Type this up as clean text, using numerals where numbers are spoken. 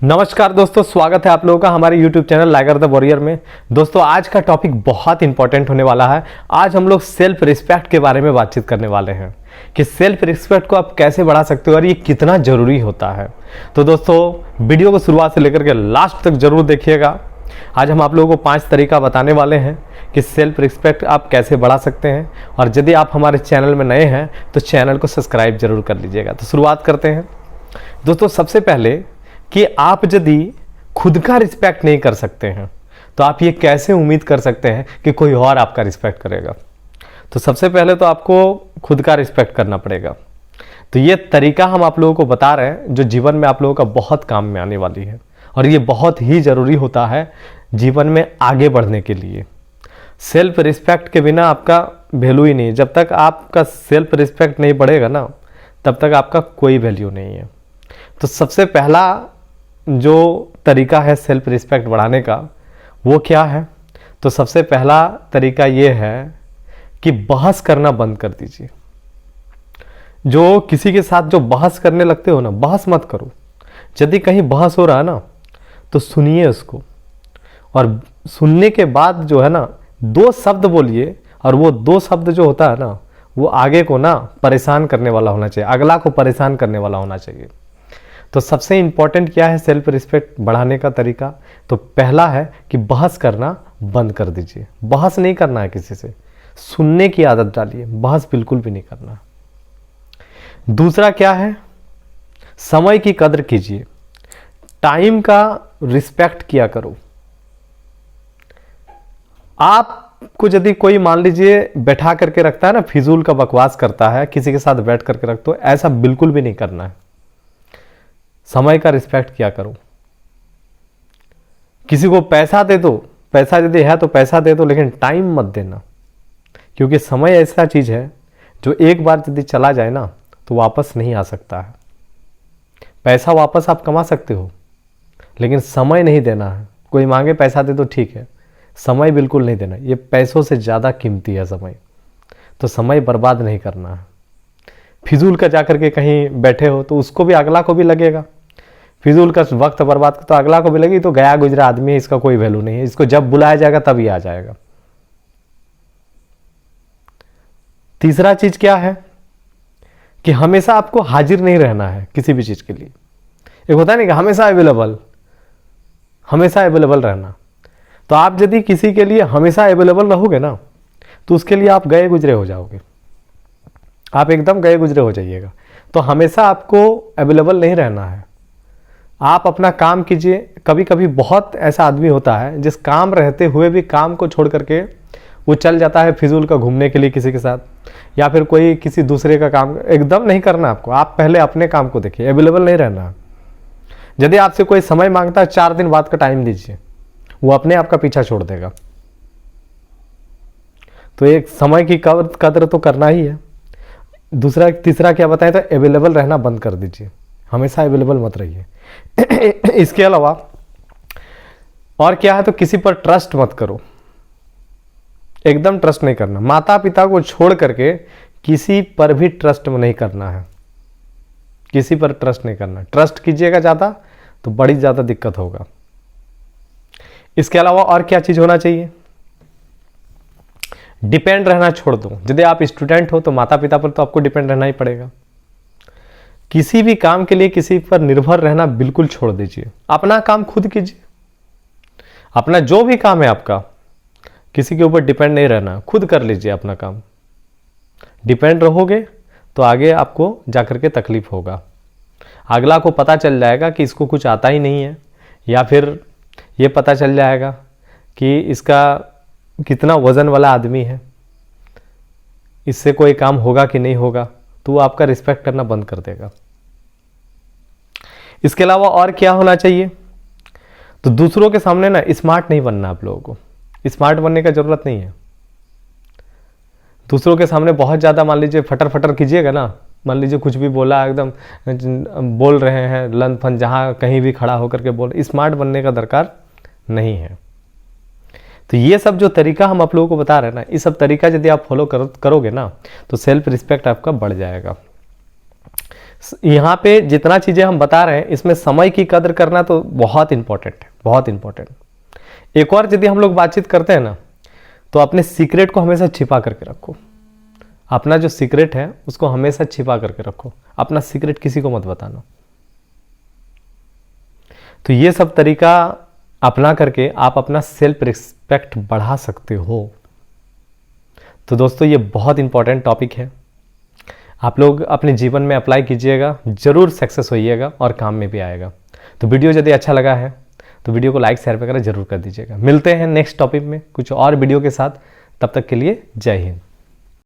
नमस्कार दोस्तों, स्वागत है आप लोगों का हमारे YouTube channel liger the warrior में। दोस्तों आज का टॉपिक बहुत इंपॉर्टेंट होने वाला है। आज हम लोग सेल्फ रिस्पेक्ट के बारे में बातचीत करने वाले हैं कि सेल्फ रिस्पेक्ट को आप कैसे बढ़ा सकते हो और ये कितना ज़रूरी होता है। तो दोस्तों वीडियो को शुरुआत से लेकर के लास्ट तक जरूर देखिएगा। आज हम आप लोगों को 5 तरीका बताने वाले हैं कि सेल्फ रिस्पेक्ट आप कैसे बढ़ा सकते हैं। और यदि आप हमारे चैनल में नए हैं तो चैनल को सब्सक्राइब जरूर कर लीजिएगा। तो शुरुआत करते हैं। दोस्तों सबसे पहले कि आप यदि खुद का रिस्पेक्ट नहीं कर सकते हैं तो आप ये कैसे उम्मीद कर सकते हैं कि कोई और आपका रिस्पेक्ट करेगा। तो सबसे पहले तो आपको खुद का रिस्पेक्ट करना पड़ेगा। तो ये तरीका हम आप लोगों को बता रहे हैं जो जीवन में आप लोगों का बहुत काम में आने वाली है और ये बहुत ही ज़रूरी होता है जीवन में आगे बढ़ने के लिए। सेल्फ रिस्पेक्ट के बिना आपका वैल्यू ही नहीं। जब तक आपका सेल्फ रिस्पेक्ट नहीं बढ़ेगा ना तब तक आपका कोई वैल्यू नहीं है। तो सबसे पहला जो तरीका है सेल्फ रिस्पेक्ट बढ़ाने का वो क्या है? तो सबसे पहला तरीका ये है कि बहस करना बंद कर दीजिए। जो किसी के साथ जो बहस करने लगते हो ना, बहस मत करो। यदि कहीं बहस हो रहा है ना तो सुनिए उसको, और सुनने के बाद जो है ना 2 शब्द बोलिए, और वो 2 शब्द जो होता है ना वो आगे को ना परेशान करने वाला होना चाहिए, अगला को परेशान करने वाला होना चाहिए। तो सबसे इंपॉर्टेंट क्या है सेल्फ रिस्पेक्ट बढ़ाने का तरीका? तो पहला है कि बहस करना बंद कर दीजिए। बहस नहीं करना है किसी से, सुनने की आदत डालिए, बहस बिल्कुल भी नहीं करना। दूसरा क्या है? समय की कदर कीजिए, टाइम का रिस्पेक्ट किया करो। आपको यदि कोई मान लीजिए बैठा करके रखता है ना, फिजूल का बकवास करता है, किसी के साथ बैठ करके रख, तो ऐसा बिल्कुल भी नहीं करना है। समय का रिस्पेक्ट किया करो। किसी को पैसा दे दो, पैसा यदि है तो पैसा दे दो, लेकिन टाइम मत देना, क्योंकि समय ऐसा चीज है जो एक बार यदि चला जाए ना तो वापस नहीं आ सकता है। पैसा वापस आप कमा सकते हो लेकिन समय नहीं देना है। कोई मांगे पैसा दे दो ठीक है, समय बिल्कुल नहीं देना। ये पैसों से ज़्यादा कीमती है समय। तो समय बर्बाद नहीं करना है। फिजूल का जाकर के कहीं बैठे हो तो उसको भी, अगला को भी लगेगा। फिजूल का वक्त बर्बाद तो अगला को भी लगी, तो गया गुजरा आदमी है, इसका कोई वैल्यू नहीं है, इसको जब बुलाया जाएगा तब ही आ जाएगा। तीसरा चीज क्या है कि हमेशा आपको हाजिर नहीं रहना है किसी भी चीज के लिए। एक होता है ना कि हमेशा अवेलेबल रहना। तो आप यदि किसी के लिए हमेशा अवेलेबल रहोगे ना तो उसके लिए आप गए गुजरे हो जाओगे, आप एकदम गए गुजरे हो जाइएगा। तो हमेशा आपको अवेलेबल नहीं रहना है। आप अपना काम कीजिए। कभी कभी बहुत ऐसा आदमी होता है जिस काम रहते हुए भी काम को छोड़ करके वो चल जाता है फिजूल का घूमने के लिए किसी के साथ, या फिर कोई किसी दूसरे का काम। एकदम नहीं करना आपको। आप पहले अपने काम को देखिए, अवेलेबल नहीं रहना। यदि आपसे कोई समय मांगता है 4 दिन बाद का टाइम दीजिए, वो अपने आप का पीछा छोड़ देगा। तो एक समय की कदर तो करना ही है। तीसरा क्या बताएं? तो अवेलेबल रहना बंद कर दीजिए, हमेशा अवेलेबल मत रहिए। इसके अलावा और क्या है? तो किसी पर ट्रस्ट मत करो, एकदम ट्रस्ट नहीं करना। माता पिता को छोड़ करके किसी पर भी ट्रस्ट नहीं करना है, किसी पर ट्रस्ट नहीं करना। ट्रस्ट कीजिएगा ज़्यादा तो बड़ी ज़्यादा दिक्कत होगा। इसके अलावा और क्या चीज़ होना चाहिए? डिपेंड रहना छोड़ दो। यदि आप स्टूडेंट हो तो माता पिता पर तो आपको डिपेंड रहना ही पड़ेगा। किसी भी काम के लिए किसी पर निर्भर रहना बिल्कुल छोड़ दीजिए। अपना काम खुद कीजिए। अपना जो भी काम है आपका, किसी के ऊपर डिपेंड नहीं रहना, खुद कर लीजिए अपना काम। डिपेंड रहोगे तो आगे आपको जाकर के तकलीफ होगा। अगला को पता चल जाएगा कि इसको कुछ आता ही नहीं है, या फिर ये पता चल जाएगा कि इसका कितना वजन वाला आदमी है, इससे कोई काम होगा कि नहीं होगा, तो वो आपका रिस्पेक्ट करना बंद कर देगा। इसके अलावा और क्या होना चाहिए? तो दूसरों के सामने ना स्मार्ट नहीं बनना। आप लोगों को स्मार्ट बनने का जरूरत नहीं है। दूसरों के सामने बहुत ज़्यादा मान लीजिए फटर फटर कीजिएगा ना, मान लीजिए कुछ भी बोला, एकदम बोल रहे हैं लन फन, जहाँ कहीं भी खड़ा होकर के बोल, स्मार्ट बनने का दरकार नहीं है। तो ये सब जो तरीका हम आप लोगों को बता रहे हैं ना, ये सब तरीका यदि आप फॉलो करोगे ना तो सेल्फ रिस्पेक्ट आपका बढ़ जाएगा। यहाँ पे जितना चीज़ें हम बता रहे हैं इसमें समय की कदर करना तो बहुत इंपॉर्टेंट है, बहुत इंपॉर्टेंट। एक और यदि हम लोग बातचीत करते हैं ना, तो अपने सीक्रेट को हमेशा छिपा करके रखो। अपना जो सीक्रेट है उसको हमेशा छिपा करके रखो, अपना सीक्रेट किसी को मत बताना। तो ये सब तरीका अपना करके आप अपना सेल्फ रिस्पेक्ट बढ़ा सकते हो। तो दोस्तों ये बहुत इंपॉर्टेंट टॉपिक है, आप लोग अपने जीवन में अप्लाई कीजिएगा, जरूर सक्सेस होइएगा और काम में भी आएगा। तो वीडियो यदि अच्छा लगा है तो वीडियो को लाइक शेयर वगैरह जरूर कर दीजिएगा। मिलते हैं नेक्स्ट टॉपिक में कुछ और वीडियो के साथ, तब तक के लिए जय हिंद।